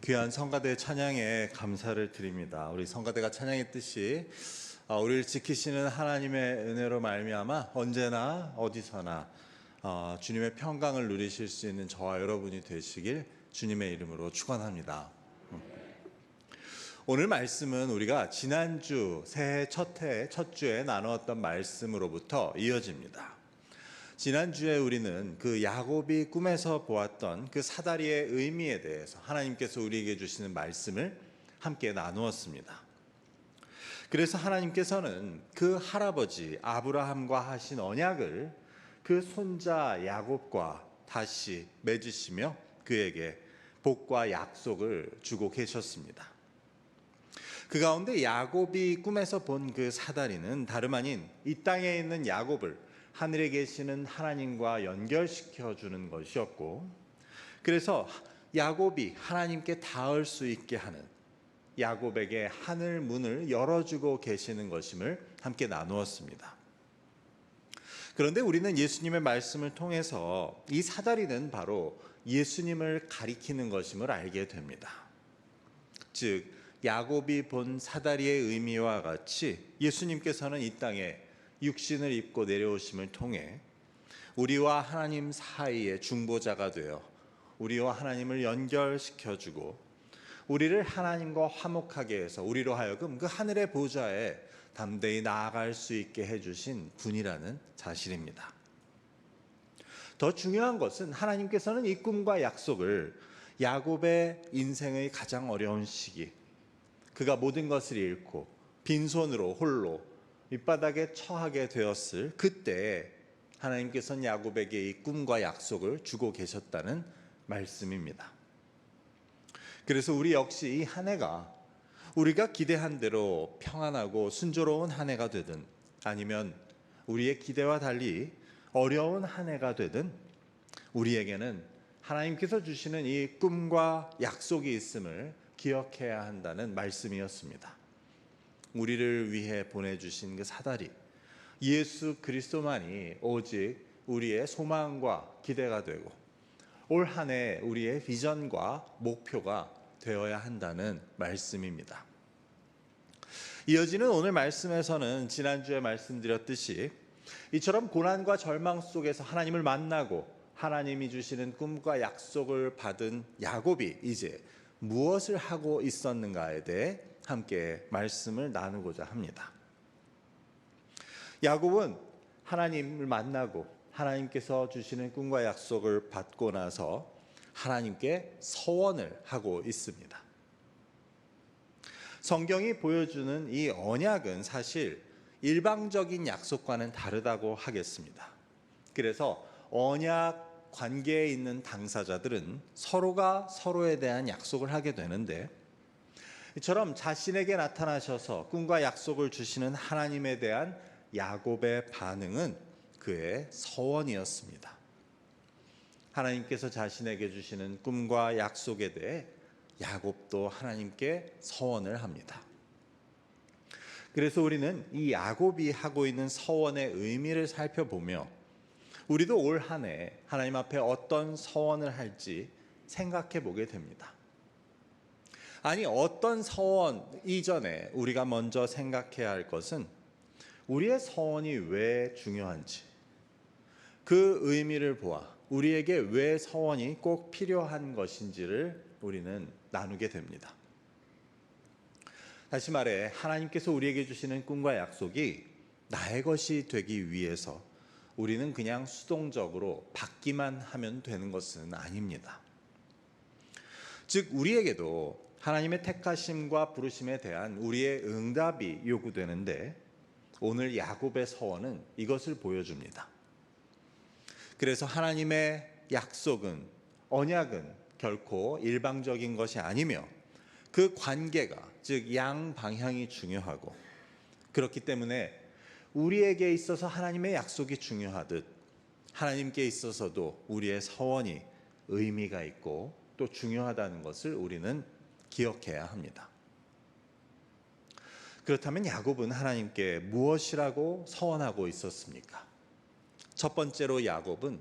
귀한 성가대 찬양에 감사를 드립니다. 우리 성가대가 찬양했듯이 우리를 지키시는 하나님의 은혜로 말미암아 언제나 어디서나 주님의 평강을 누리실 수 있는 저와 여러분이 되시길 주님의 이름으로 축원합니다. 오늘 말씀은 우리가 지난주 새해 첫 주에 나누었던 말씀으로부터 이어집니다. 지난주에 우리는 그 야곱이 꿈에서 보았던 그 사다리의 의미에 대해서 하나님께서 우리에게 주시는 말씀을 함께 나누었습니다. 그래서 하나님께서는 그 할아버지 아브라함과 하신 언약을 그 손자 야곱과 다시 맺으시며 그에게 복과 약속을 주고 계셨습니다. 그 가운데 야곱이 꿈에서 본 그 사다리는 다름 아닌 이 땅에 있는 야곱을 하늘에 계시는 하나님과 연결시켜 주는 것이었고, 그래서 야곱이 하나님께 닿을 수 있게 하는, 야곱에게 하늘 문을 열어주고 계시는 것임을 함께 나누었습니다. 그런데 우리는 예수님의 말씀을 통해서 이 사다리는 바로 예수님을 가리키는 것임을 알게 됩니다. 즉 야곱이 본 사다리의 의미와 같이 예수님께서는 이 땅에 육신을 입고 내려오심을 통해 우리와 하나님 사이의 중보자가 되어 우리와 하나님을 연결시켜주고 우리를 하나님과 화목하게 해서 우리로 하여금 그 하늘의 보좌에 담대히 나아갈 수 있게 해주신 분이라는 사실입니다. 더 중요한 것은 하나님께서는 이 꿈과 약속을 야곱의 인생의 가장 어려운 시기, 그가 모든 것을 잃고 빈손으로 홀로 밑바닥에 처하게 되었을 그때 하나님께서는 야곱에게 이 꿈과 약속을 주고 계셨다는 말씀입니다. 그래서 우리 역시 이 한 해가 우리가 기대한 대로 평안하고 순조로운 한 해가 되든 아니면 우리의 기대와 달리 어려운 한 해가 되든 우리에게는 하나님께서 주시는 이 꿈과 약속이 있음을 기억해야 한다는 말씀이었습니다. 우리를 위해 보내주신 그 사다리 예수 그리스도만이 오직 우리의 소망과 기대가 되고 올 한 해 우리의 비전과 목표가 되어야 한다는 말씀입니다. 이어지는 오늘 말씀에서는 지난주에 말씀드렸듯이 이처럼 고난과 절망 속에서 하나님을 만나고 하나님이 주시는 꿈과 약속을 받은 야곱이 이제 무엇을 하고 있었는가에 대해 함께 말씀을 나누고자 합니다. 야곱은 하나님을 만나고 하나님께서 주시는 꿈과 약속을 받고 나서 하나님께 서원을 하고 있습니다. 성경이 보여주는 이 언약은 사실 일방적인 약속과는 다르다고 하겠습니다. 그래서 언약 관계에 있는 당사자들은 서로가 서로에 대한 약속을 하게 되는데, 이처럼 자신에게 나타나셔서 꿈과 약속을 주시는 하나님에 대한 야곱의 반응은 그의 서원이었습니다. 하나님께서 자신에게 주시는 꿈과 약속에 대해 야곱도 하나님께 서원을 합니다. 그래서 우리는 이 야곱이 하고 있는 서원의 의미를 살펴보며 우리도 올 한 해 하나님 앞에 어떤 서원을 할지 생각해 보게 됩니다. 아니, 어떤 서원 이전에 우리가 먼저 생각해야 할 것은 우리의 서원이 왜 중요한지, 그 의미를 보아 우리에게 왜 서원이 꼭 필요한 것인지를 우리는 나누게 됩니다. 다시 말해 하나님께서 우리에게 주시는 꿈과 약속이 나의 것이 되기 위해서 우리는 그냥 수동적으로 받기만 하면 되는 것은 아닙니다. 즉 우리에게도 하나님의 택하심과 부르심에 대한 우리의 응답이 요구되는데 오늘 야곱의 서원은 이것을 보여줍니다. 그래서 하나님의 약속은, 언약은 결코 일방적인 것이 아니며 그 관계가, 즉 양방향이 중요하고, 그렇기 때문에 우리에게 있어서 하나님의 약속이 중요하듯 하나님께 있어서도 우리의 서원이 의미가 있고 또 중요하다는 것을 우리는 기억해야 합니다. 그렇다면 야곱은 하나님께 무엇이라고 서원하고 있었습니까? 첫 번째로 야곱은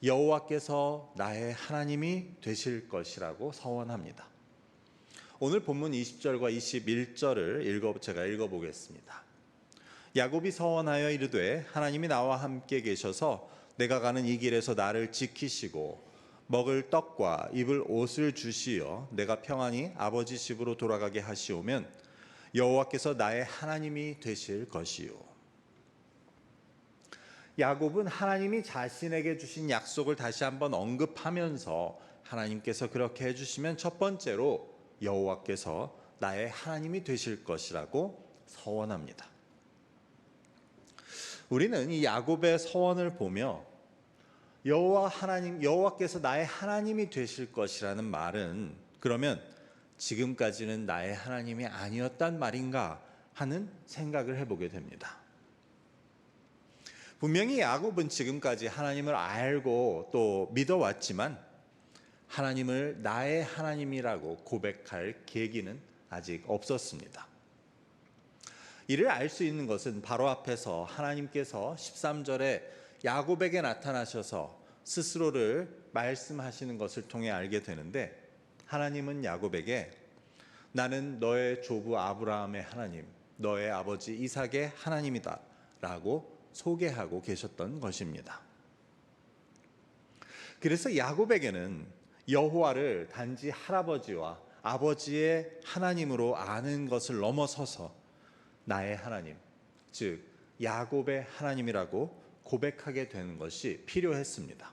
여호와께서 나의 하나님이 되실 것이라고 서원합니다. 오늘 본문 20절과 21절을 제가 읽어보겠습니다. 야곱이 서원하여 이르되 하나님이 나와 함께 계셔서 내가 가는 이 길에서 나를 지키시고 먹을 떡과 입을 옷을 주시어 내가 평안히 아버지 집으로 돌아가게 하시오면 여호와께서 나의 하나님이 되실 것이요. 야곱은 하나님이 자신에게 주신 약속을 다시 한번 언급하면서 하나님께서 그렇게 해주시면 첫 번째로 여호와께서 나의 하나님이 되실 것이라고 서원합니다. 우리는 이 야곱의 서원을 보며 여호와께서 나의 하나님이 되실 것이라는 말은 그러면 지금까지는 나의 하나님이 아니었단 말인가 하는 생각을 해보게 됩니다. 분명히 야곱은 지금까지 하나님을 알고 또 믿어왔지만 하나님을 나의 하나님이라고 고백할 계기는 아직 없었습니다. 이를 알 수 있는 것은 바로 앞에서 하나님께서 13절에 야곱에게 나타나셔서 스스로를 말씀하시는 것을 통해 알게 되는데, 하나님은 야곱에게 나는 너의 조부 아브라함의 하나님, 너의 아버지 이삭의 하나님이다 라고 소개하고 계셨던 것입니다. 그래서 야곱에게는 여호와를 단지 할아버지와 아버지의 하나님으로 아는 것을 넘어서서 나의 하나님, 즉 야곱의 하나님이라고 고백하게 되는 것이 필요했습니다.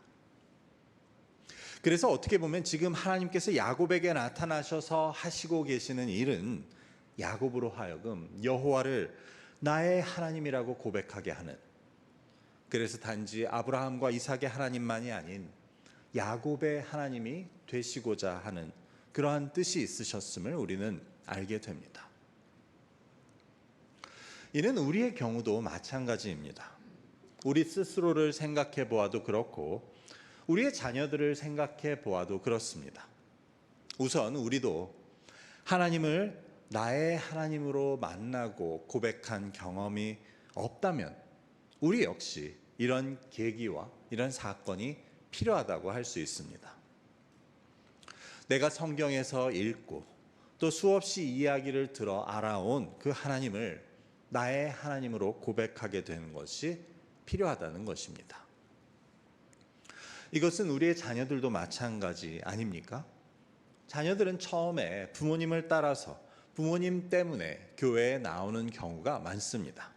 그래서 어떻게 보면 지금 하나님께서 야곱에게 나타나셔서 하시고 계시는 일은 야곱으로 하여금 여호와를 나의 하나님이라고 고백하게 하는, 그래서 단지 아브라함과 이삭의 하나님만이 아닌 야곱의 하나님이 되시고자 하는 그러한 뜻이 있으셨음을 우리는 알게 됩니다. 이는 우리의 경우도 마찬가지입니다. 우리 스스로를 생각해 보아도 그렇고 우리의 자녀들을 생각해 보아도 그렇습니다. 우선 우리도 하나님을 나의 하나님으로 만나고 고백한 경험이 없다면 우리 역시 이런 계기와 이런 사건이 필요하다고 할 수 있습니다. 내가 성경에서 읽고 또 수없이 이야기를 들어 알아온 그 하나님을 나의 하나님으로 고백하게 되는 것이 필요하다는 것입니다. 이것은 우리의 자녀들도 마찬가지 아닙니까? 자녀들은 처음에 부모님을 따라서 부모님 때문에 교회에 나오는 경우가 많습니다.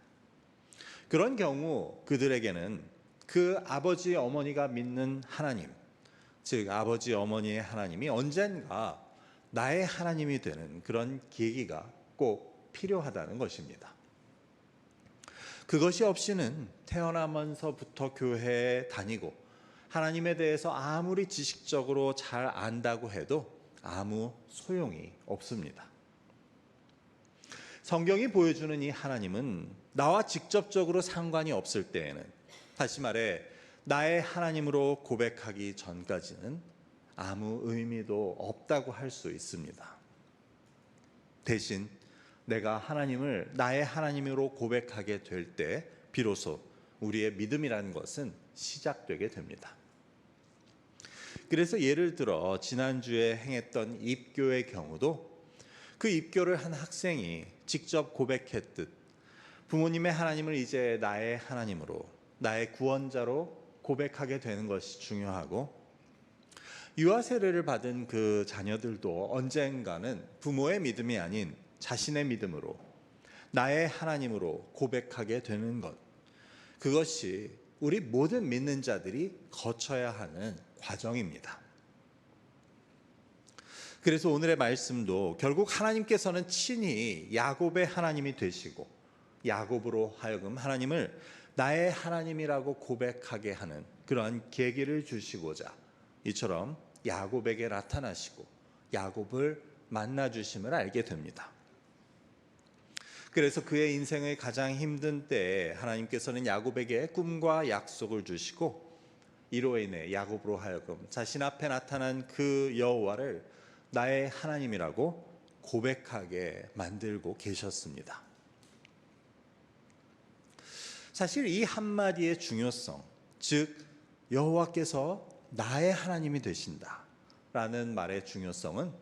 그런 경우 그들에게는 그 아버지 어머니가 믿는 하나님, 즉 아버지 어머니의 하나님이 언젠가 나의 하나님이 되는 그런 계기가 꼭 필요하다는 것입니다. 그것이 없이는 태어나면서부터 교회에 다니고 하나님에 대해서 아무리 지식적으로 잘 안다고 해도 아무 소용이 없습니다. 성경이 보여주는 이 하나님은 나와 직접적으로 상관이 없을 때에는, 다시 말해 나의 하나님으로 고백하기 전까지는 아무 의미도 없다고 할 수 있습니다. 대신 내가 하나님을 나의 하나님으로 고백하게 될 때 비로소 우리의 믿음이라는 것은 시작되게 됩니다. 그래서 예를 들어 지난주에 행했던 입교의 경우도 그 입교를 한 학생이 직접 고백했듯 부모님의 하나님을 이제 나의 하나님으로, 나의 구원자로 고백하게 되는 것이 중요하고, 유아 세례를 받은 그 자녀들도 언젠가는 부모의 믿음이 아닌 자신의 믿음으로 나의 하나님으로 고백하게 되는 것, 그것이 우리 모든 믿는 자들이 거쳐야 하는 과정입니다. 그래서 오늘의 말씀도 결국 하나님께서는 친히 야곱의 하나님이 되시고 야곱으로 하여금 하나님을 나의 하나님이라고 고백하게 하는 그러한 계기를 주시고자 이처럼 야곱에게 나타나시고 야곱을 만나주심을 알게 됩니다. 그래서 그의 인생의 가장 힘든 때에 하나님께서는 야곱에게 꿈과 약속을 주시고 이로 인해 야곱으로 하여금 자신 앞에 나타난 그 여호와를 나의 하나님이라고 고백하게 만들고 계셨습니다. 사실 이 한마디의 중요성, 즉 여호와께서 나의 하나님이 되신다라는 말의 중요성은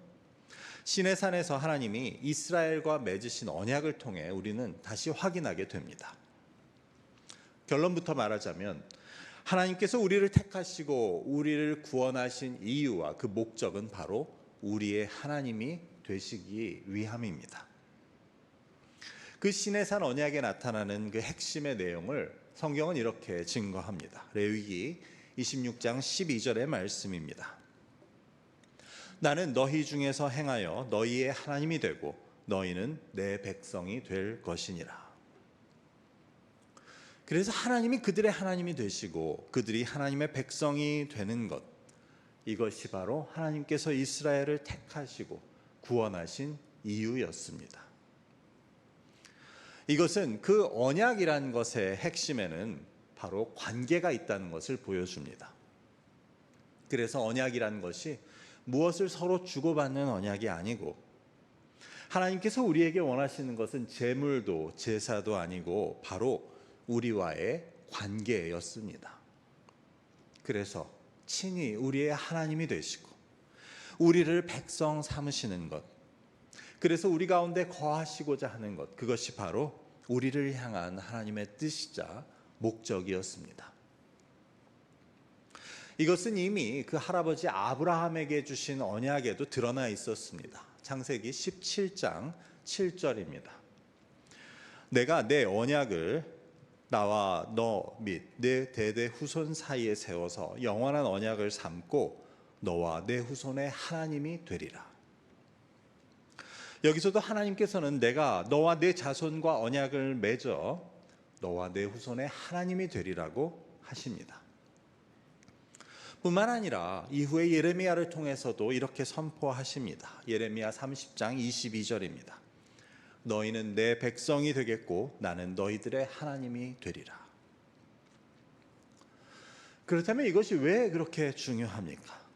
시내산에서 하나님이 이스라엘과 맺으신 언약을 통해 우리는 다시 확인하게 됩니다. 결론부터 말하자면 하나님께서 우리를 택하시고 우리를 구원하신 이유와 그 목적은 바로 우리의 하나님이 되시기 위함입니다. 그 시내산 언약에 나타나는 그 핵심의 내용을 성경은 이렇게 증거합니다. 레위기 26장 12절의 말씀입니다. 나는 너희 중에서 행하여 너희의 하나님이 되고 너희는 내 백성이 될 것이니라. 그래서 하나님이 그들의 하나님이 되시고 그들이 하나님의 백성이 되는 것, 이것이 바로 하나님께서 이스라엘을 택하시고 구원하신 이유였습니다. 이것은 그 언약이란 것의 핵심에는 바로 관계가 있다는 것을 보여줍니다. 그래서 언약이란 것이 무엇을 서로 주고받는 언약이 아니고, 하나님께서 우리에게 원하시는 것은 제물도 제사도 아니고 바로 우리와의 관계였습니다. 그래서 친히 우리의 하나님이 되시고 우리를 백성 삼으시는 것, 그래서 우리 가운데 거하시고자 하는 것, 그것이 바로 우리를 향한 하나님의 뜻이자 목적이었습니다. 이것은 이미 그 할아버지 아브라함에게 주신 언약에도 드러나 있었습니다. 창세기 17장 7절입니다. 내가 내 언약을 나와 너 및 내 대대 후손 사이에 세워서 영원한 언약을 삼고 너와 내 후손의 하나님이 되리라. 여기서도 하나님께서는 내가 너와 내 자손과 언약을 맺어 너와 내 후손의 하나님이 되리라고 하십니다. 뿐만 아니라 이후에 예레미야를 통해서도 이렇게 선포하십니다. 예레미야 30장 22절입니다. 너희는 내 백성이 되겠고 나는 너희들의 하나님이 되리라. 그렇다면 이것이 왜 그렇게 중요합니까?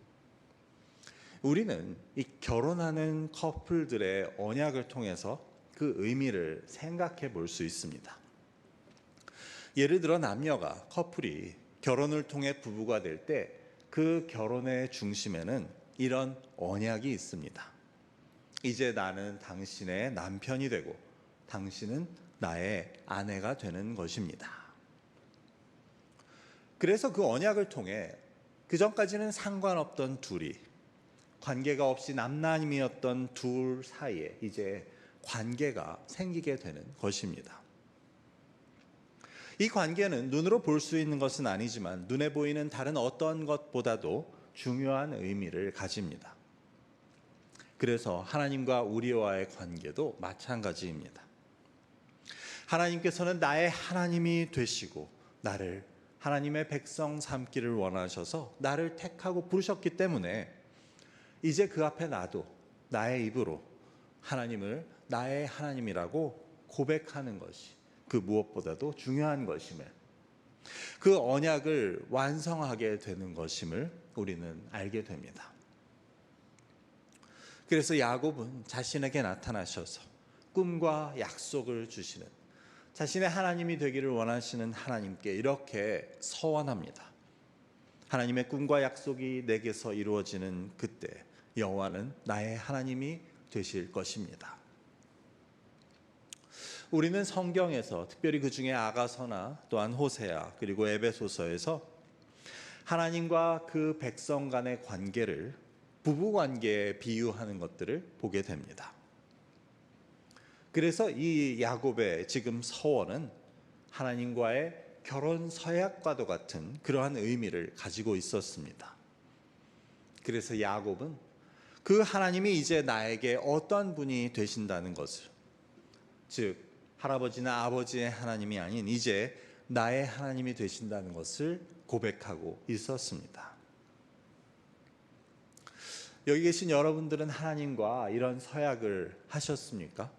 우리는 이 결혼하는 커플들의 언약을 통해서 그 의미를 생각해 볼 수 있습니다. 예를 들어 남녀가, 커플이 결혼을 통해 부부가 될 때 그 결혼의 중심에는 이런 언약이 있습니다. 이제 나는 당신의 남편이 되고 당신은 나의 아내가 되는 것입니다. 그래서 그 언약을 통해 그 전까지는 상관없던 둘이, 관계가 없이 남남이었던 둘 사이에 이제 관계가 생기게 되는 것입니다. 이 관계는 눈으로 볼 수 있는 것은 아니지만 눈에 보이는 다른 어떤 것보다도 중요한 의미를 가집니다. 그래서 하나님과 우리와의 관계도 마찬가지입니다. 하나님께서는 나의 하나님이 되시고 나를 하나님의 백성 삼기를 원하셔서 나를 택하고 부르셨기 때문에 이제 그 앞에 나도 나의 입으로 하나님을 나의 하나님이라고 고백하는 것이 그 무엇보다도 중요한 것임을, 그 언약을 완성하게 되는 것임을 우리는 알게 됩니다. 그래서 야곱은 자신에게 나타나셔서 꿈과 약속을 주시는, 자신의 하나님이 되기를 원하시는 하나님께 이렇게 서원합니다. 하나님의 꿈과 약속이 내게서 이루어지는 그때 여호와는 나의 하나님이 되실 것입니다. 우리는 성경에서 특별히 그 중에 아가서나 또한 호세아 그리고 에베소서에서 하나님과 그 백성 간의 관계를 부부관계에 비유하는 것들을 보게 됩니다. 그래서 이 야곱의 지금 서원은 하나님과의 결혼 서약과도 같은 그러한 의미를 가지고 있었습니다. 그래서 야곱은 그 하나님이 이제 나에게 어떤 분이 되신다는 것을, 즉 할아버지나 아버지의 하나님이 아닌 이제 나의 하나님이 되신다는 것을 고백하고 있었습니다. 여기 계신 여러분들은 하나님과 이런 서약을 하셨습니까?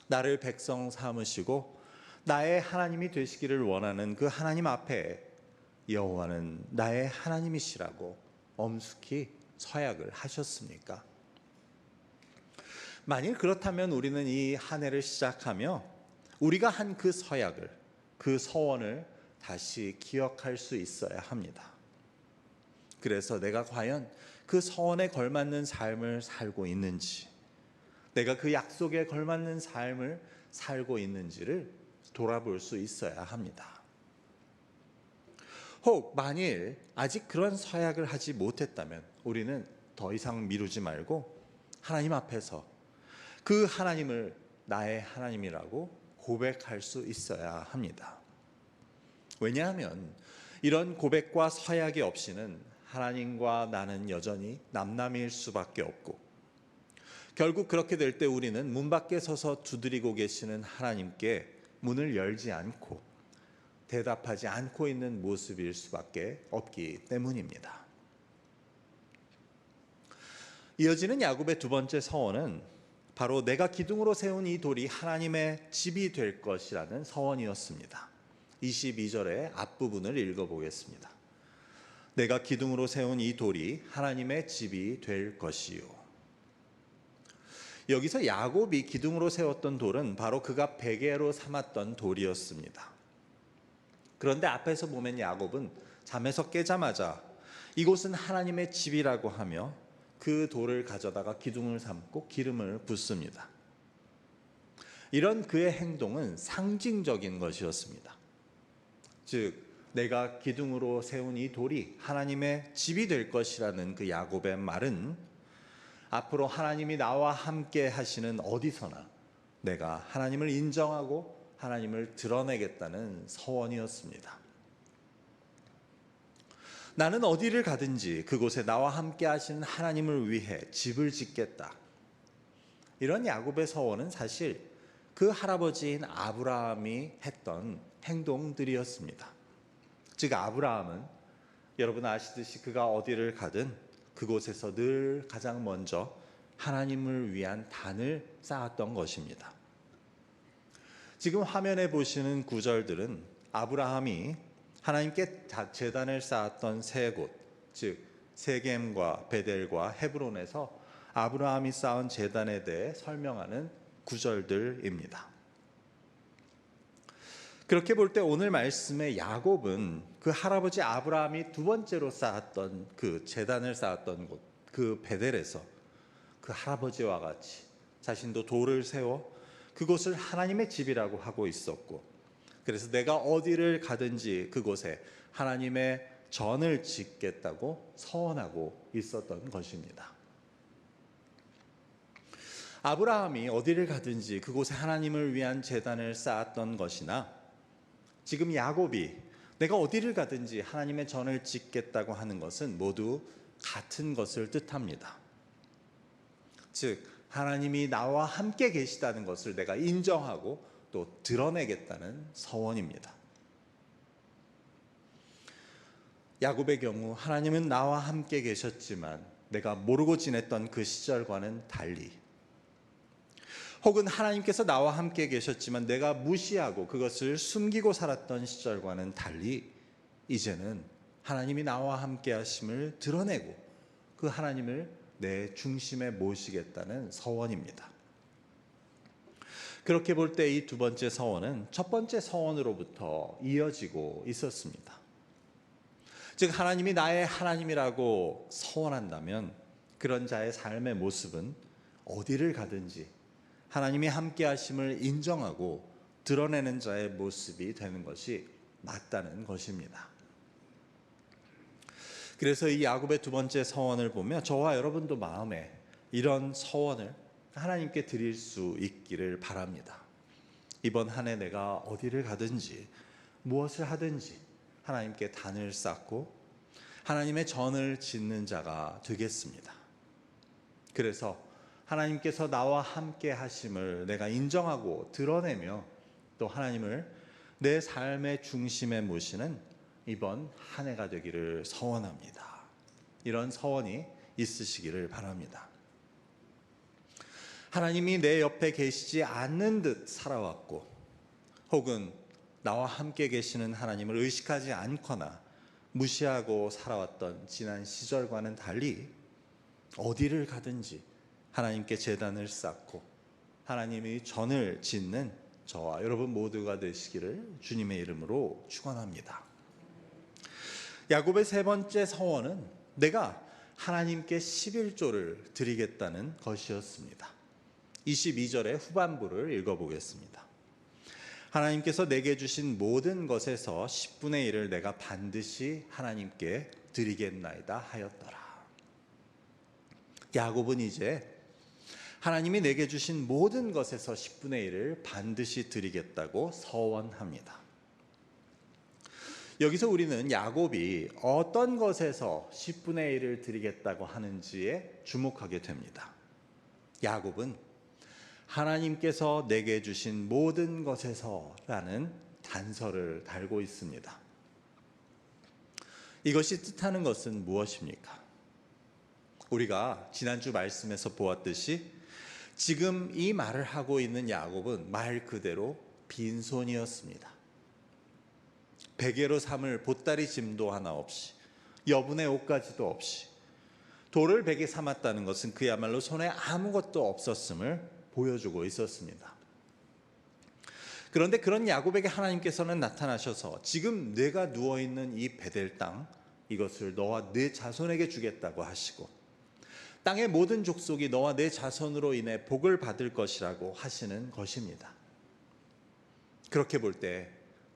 나를 백성 삼으시고 나의 하나님이 되시기를 원하는 그 하나님 앞에 여호와는 나의 하나님이시라고 엄숙히 서약을 하셨습니까? 만일 그렇다면 우리는 이 한 해를 시작하며 우리가 한 그 서약을, 그 서원을 다시 기억할 수 있어야 합니다. 그래서 내가 과연 그 서원에 걸맞는 삶을 살고 있는지, 내가 그 약속에 걸맞는 삶을 살고 있는지를 돌아볼 수 있어야 합니다. 혹 만일 아직 그런 서약을 하지 못했다면 우리는 더 이상 미루지 말고 하나님 앞에서 그 하나님을 나의 하나님이라고 고백할 수 있어야 합니다. 왜냐하면 이런 고백과 서약이 없이는 하나님과 나는 여전히 남남일 수밖에 없고, 결국 그렇게 될 때 우리는 문 밖에 서서 두드리고 계시는 하나님께 문을 열지 않고 대답하지 않고 있는 모습일 수밖에 없기 때문입니다. 이어지는 야곱의 두 번째 서원은 바로 내가 기둥으로 세운 이 돌이 하나님의 집이 될 것이라는 서원이었습니다. 22절의 앞부분을 읽어보겠습니다. 내가 기둥으로 세운 이 돌이 하나님의 집이 될 것이요. 여기서 야곱이 기둥으로 세웠던 돌은 바로 그가 베개로 삼았던 돌이었습니다. 그런데 앞에서 보면 야곱은 잠에서 깨자마자 이곳은 하나님의 집이라고 하며 그 돌을 가져다가 기둥을 삼고 기름을 붓습니다. 이런 그의 행동은 상징적인 것이었습니다. 즉 내가 기둥으로 세운 이 돌이 하나님의 집이 될 것이라는 그 야곱의 말은 앞으로 하나님이 나와 함께 하시는 어디서나 내가 하나님을 인정하고 하나님을 드러내겠다는 서원이었습니다. 나는 어디를 가든지 그곳에 나와 함께 하시는 하나님을 위해 집을 짓겠다. 이런 야곱의 서원은 사실 그 할아버지인 아브라함이 했던 행동들이었습니다. 즉 아브라함은 여러분 아시듯이 그가 어디를 가든 그곳에서 늘 가장 먼저 하나님을 위한 단을 쌓았던 것입니다. 지금 화면에 보시는 구절들은 아브라함이 하나님께 제단을 쌓았던 세 곳, 즉 세겜과 베델과 헤브론에서 아브라함이 쌓은 제단에 대해 설명하는 구절들입니다. 그렇게 볼 때 오늘 말씀의 야곱은 그 할아버지 아브라함이 두 번째로 쌓았던 그 제단을 쌓았던 곳, 그 베델에서 그 할아버지와 같이 자신도 돌을 세워 그곳을 하나님의 집이라고 하고 있었고, 그래서 내가 어디를 가든지 그곳에 하나님의 전을 짓겠다고 서원하고 있었던 것입니다. 아브라함이 어디를 가든지 그곳에 하나님을 위한 제단을 쌓았던 것이나 지금 야곱이 내가 어디를 가든지 하나님의 전을 짓겠다고 하는 것은 모두 같은 것을 뜻합니다. 즉 하나님이 나와 함께 계시다는 것을 내가 인정하고 또 드러내겠다는 서원입니다. 야곱의 경우 하나님은 나와 함께 계셨지만 내가 모르고 지냈던 그 시절과는 달리, 혹은 하나님께서 나와 함께 계셨지만 내가 무시하고 그것을 숨기고 살았던 시절과는 달리 이제는 하나님이 나와 함께 하심을 드러내고 그 하나님을 내 중심에 모시겠다는 서원입니다. 그렇게 볼 때 이 두 번째 서원은 첫 번째 서원으로부터 이어지고 있었습니다. 즉 하나님이 나의 하나님이라고 서원한다면 그런 자의 삶의 모습은 어디를 가든지 하나님이 함께 하심을 인정하고 드러내는 자의 모습이 되는 것이 맞다는 것입니다. 그래서 이 야곱의 두 번째 서원을 보며 저와 여러분도 마음에 이런 서원을 하나님께 드릴 수 있기를 바랍니다. 이번 한 해 내가 어디를 가든지 무엇을 하든지 하나님께 단을 쌓고 하나님의 전을 짓는 자가 되겠습니다. 그래서 하나님께서 나와 함께 하심을 내가 인정하고 드러내며 또 하나님을 내 삶의 중심에 모시는 이번 한 해가 되기를 서원합니다. 이런 서원이 있으시기를 바랍니다. 하나님이 내 옆에 계시지 않는 듯 살아왔고, 혹은 나와 함께 계시는 하나님을 의식하지 않거나 무시하고 살아왔던 지난 시절과는 달리 어디를 가든지 하나님께 제단을 쌓고 하나님이 전을 짓는 저와 여러분 모두가 되시기를 주님의 이름으로 축원합니다. 야곱의 세 번째 서원은 내가 하나님께 11조를 드리겠다는 것이었습니다. 22절의 후반부를 읽어보겠습니다. 하나님께서 내게 주신 모든 것에서 10분의 1을 내가 반드시 하나님께 드리겠나이다 하였더라. 야곱은 이제 하나님이 내게 주신 모든 것에서 10분의 1을 반드시 드리겠다고 서원합니다. 여기서 우리는 야곱이 어떤 것에서 10분의 1을 드리겠다고 하는지에 주목하게 됩니다. 야곱은 하나님께서 내게 주신 모든 것에서 라는 단서를 달고 있습니다. 이것이 뜻하는 것은 무엇입니까? 우리가 지난주 말씀에서 보았듯이 지금 이 말을 하고 있는 야곱은 말 그대로 빈손이었습니다. 베개로 삼을 보따리 짐도 하나 없이, 여분의 옷가지도 없이 돌을 베개 삼았다는 것은 그야말로 손에 아무것도 없었음을 보여주고 있었습니다. 그런데 그런 야곱에게 하나님께서는 나타나셔서 지금 내가 누워있는 이 베델 땅, 이것을 너와 네 자손에게 주겠다고 하시고 땅의 모든 족속이 너와 내 자손으로 인해 복을 받을 것이라고 하시는 것입니다. 그렇게 볼 때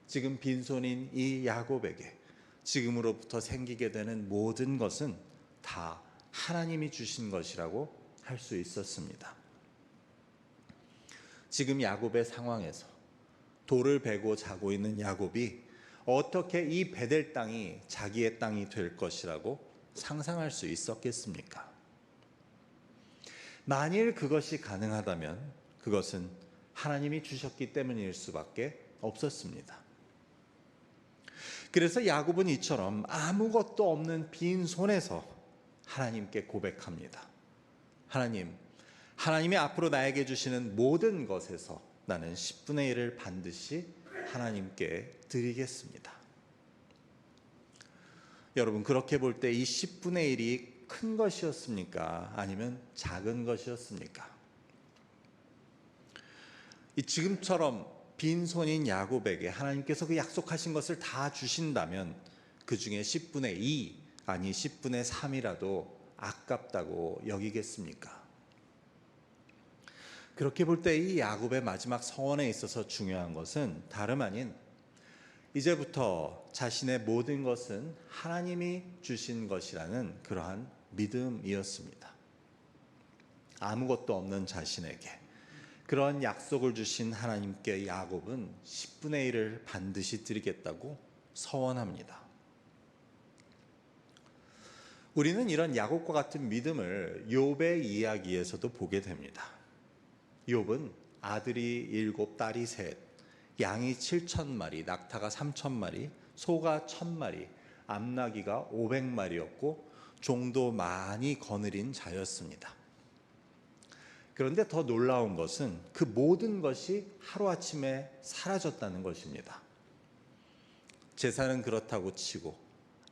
지금 빈손인 이 야곱에게 지금으로부터 생기게 되는 모든 것은 다 하나님이 주신 것이라고 할 수 있었습니다. 지금 야곱의 상황에서 돌을 베고 자고 있는 야곱이 어떻게 이 베델 땅이 자기의 땅이 될 것이라고 상상할 수 있었겠습니까? 만일 그것이 가능하다면 그것은 하나님이 주셨기 때문일 수밖에 없었습니다. 그래서 야곱은 이처럼 아무것도 없는 빈손에서 하나님께 고백합니다. 하나님이 앞으로 나에게 주시는 모든 것에서 나는 10분의 1을 반드시 하나님께 드리겠습니다. 여러분, 그렇게 볼 때 이 10분의 1이 큰 것이었습니까? 아니면 작은 것이었습니까? 지금처럼 빈손인 야곱에게 하나님께서 그 약속하신 것을 다 주신다면 그 중에 10분의 2, 아니 10분의 3이라도 아깝다고 여기겠습니까? 그렇게 볼 때 이 야곱의 마지막 서원에 있어서 중요한 것은 다름 아닌 이제부터 자신의 모든 것은 하나님이 주신 것이라는 그러한 믿음이었습니다. 아무것도 없는 자신에게 그런 약속을 주신 하나님께 야곱은 10분의 1을 반드시 드리겠다고 서원합니다. 우리는 이런 야곱과 같은 믿음을 욥의 이야기에서도 보게 됩니다. 욥은 아들이 7, 딸이 3, 양이 7,000마리, 낙타가 3,000마리, 소가 1,000마리, 암나귀가 500마리였고 종도 많이 거느린 자였습니다. 그런데 더 놀라운 것은 그 모든 것이 하루아침에 사라졌다는 것입니다. 재산은 그렇다고 치고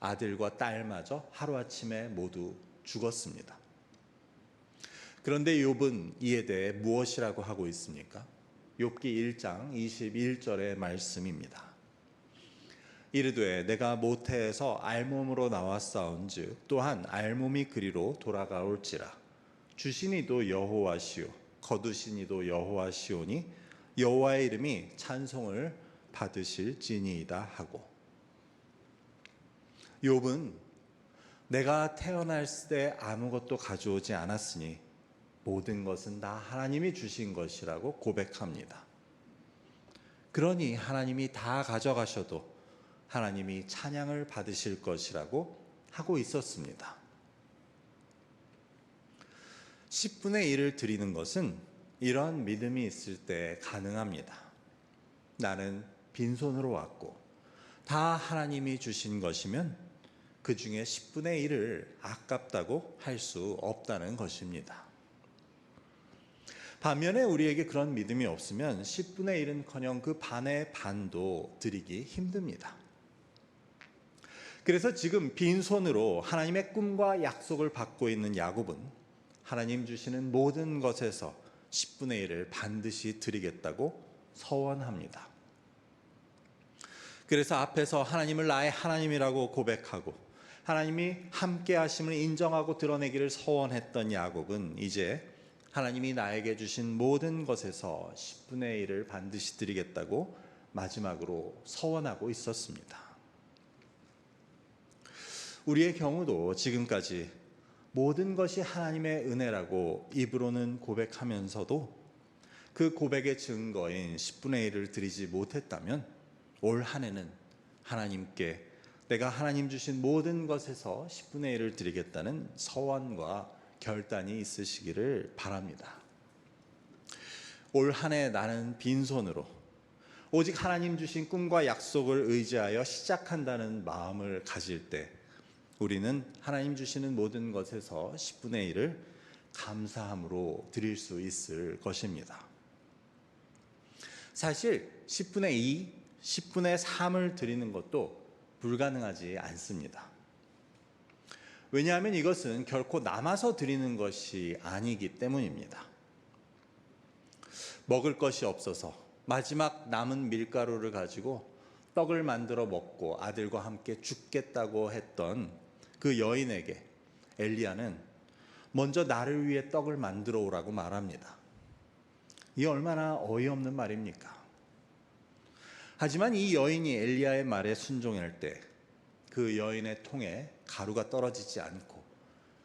아들과 딸마저 하루아침에 모두 죽었습니다. 그런데 욥은 이에 대해 무엇이라고 하고 있습니까? 욥기 1장 21절의 말씀입니다. 이르되 내가 모태에서 알몸으로 나왔사온즉 또한 알몸이 그리로 돌아가올지라. 주신 이도 여호와시오 거두신 이도 여호와시오니 여호와의 이름이 찬송을 받으실지니이다 하고, 욥은 내가 태어날 때 아무것도 가져오지 않았으니 모든 것은 다 하나님이 주신 것이라고 고백합니다. 그러니 하나님이 다 가져가셔도 하나님이 찬양을 받으실 것이라고 하고 있었습니다. 10분의 1을 드리는 것은 이런 믿음이 있을 때 가능합니다. 나는 빈손으로 왔고 다 하나님이 주신 것이면 그 중에 10분의 1을 아깝다고 할 수 없다는 것입니다. 반면에 우리에게 그런 믿음이 없으면 10분의 1은커녕 그 반의 반도 드리기 힘듭니다. 그래서 지금 빈손으로 하나님의 꿈과 약속을 받고 있는 야곱은 하나님 주시는 모든 것에서 10분의 1을 반드시 드리겠다고 서원합니다. 그래서 앞에서 하나님을 나의 하나님이라고 고백하고 하나님이 함께 하심을 인정하고 드러내기를 서원했던 야곱은 이제 하나님이 나에게 주신 모든 것에서 10분의 1을 반드시 드리겠다고 마지막으로 서원하고 있었습니다. 우리의 경우도 지금까지 모든 것이 하나님의 은혜라고 입으로는 고백하면서도 그 고백의 증거인 10분의 1을 드리지 못했다면 올 한 해는 하나님께 내가 하나님 주신 모든 것에서 10분의 1을 드리겠다는 서원과 결단이 있으시기를 바랍니다. 올 한 해 나는 빈손으로 오직 하나님 주신 꿈과 약속을 의지하여 시작한다는 마음을 가질 때 우리는 하나님 주시는 모든 것에서 10분의 1을 감사함으로 드릴 수 있을 것입니다. 사실 10분의 2, 10분의 3을 드리는 것도 불가능하지 않습니다. 왜냐하면 이것은 결코 남아서 드리는 것이 아니기 때문입니다. 먹을 것이 없어서 마지막 남은 밀가루를 가지고 떡을 만들어 먹고 아들과 함께 죽겠다고 했던 그 여인에게 엘리야는 먼저 나를 위해 떡을 만들어 오라고 말합니다. 이 얼마나 어이없는 말입니까? 하지만 이 여인이 엘리야의 말에 순종할 때 그 여인의 통에 가루가 떨어지지 않고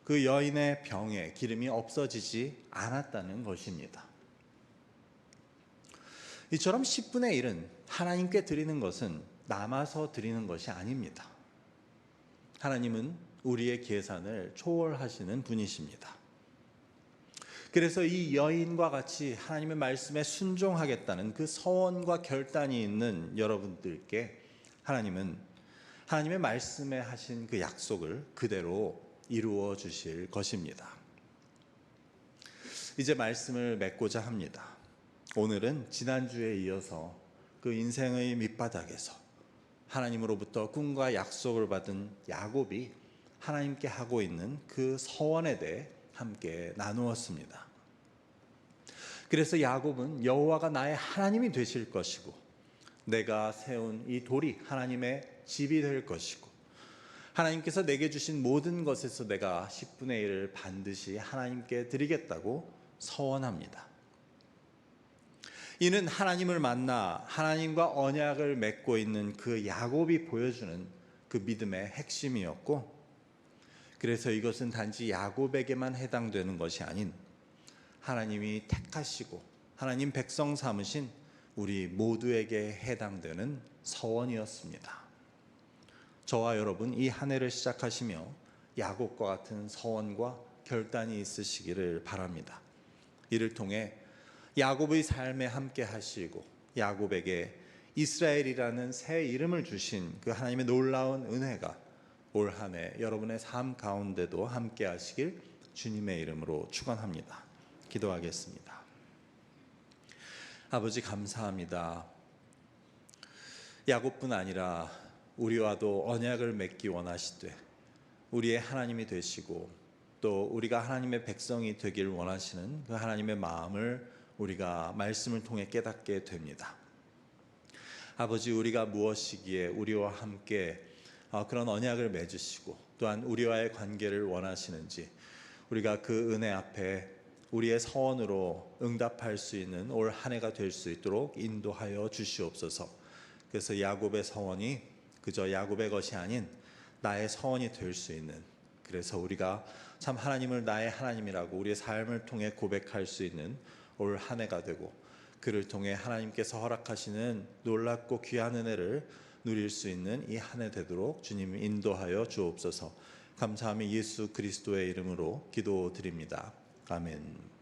그 여인의 병에 기름이 없어지지 않았다는 것입니다. 이처럼 10분의 1은 하나님께 드리는 것은 남아서 드리는 것이 아닙니다. 하나님은 우리의 계산을 초월하시는 분이십니다. 그래서 이 여인과 같이 하나님의 말씀에 순종하겠다는 그 서원과 결단이 있는 여러분들께 하나님은 하나님의 말씀에 하신 그 약속을 그대로 이루어 주실 것입니다. 이제 말씀을 맺고자 합니다. 오늘은 지난주에 이어서 그 인생의 밑바닥에서 하나님으로부터 꿈과 약속을 받은 야곱이 하나님께 하고 있는 그 서원에 대해 함께 나누었습니다. 그래서 야곱은 여호와가 나의 하나님이 되실 것이고 내가 세운 이 돌이 하나님의 집이 될 것이고 하나님께서 내게 주신 모든 것에서 내가 10분의 1을 반드시 하나님께 드리겠다고 서원합니다. 이는 하나님을 만나 하나님과 언약을 맺고 있는 그 야곱이 보여주는 그 믿음의 핵심이었고 그래서 이것은 단지 야곱에게만 해당되는 것이 아닌 하나님이 택하시고 하나님 백성 삼으신 우리 모두에게 해당되는 서원이었습니다. 저와 여러분 이 한 해를 시작하시며 야곱과 같은 서원과 결단이 있으시기를 바랍니다. 이를 통해 야곱의 삶에 함께 하시고 야곱에게 이스라엘이라는 새 이름을 주신 그 하나님의 놀라운 은혜가 올 한 해 여러분의 삶 가운데도 함께 하시길 주님의 이름으로 축원합니다. 기도하겠습니다. 아버지 감사합니다. 야곱뿐 아니라 우리와도 언약을 맺기 원하시되 우리의 하나님이 되시고 또 우리가 하나님의 백성이 되길 원하시는 그 하나님의 마음을 우리가 말씀을 통해 깨닫게 됩니다. 아버지 우리가 무엇이기에 우리와 함께 그런 언약을 맺으시고 또한 우리와의 관계를 원하시는지 우리가 그 은혜 앞에 우리의 서원으로 응답할 수 있는 올 한 해가 될 수 있도록 인도하여 주시옵소서. 그래서 야곱의 서원이 그저 야곱의 것이 아닌 나의 서원이 될 수 있는 그래서 우리가 참 하나님을 나의 하나님이라고 우리의 삶을 통해 고백할 수 있는 올 한 해가 되고 그를 통해 하나님께서 허락하시는 놀랍고 귀한 은혜를 누릴 수 있는 이 한 해 되도록 주님 인도하여 주옵소서. 감사하며 예수 그리스도의 이름으로 기도드립니다. 아멘.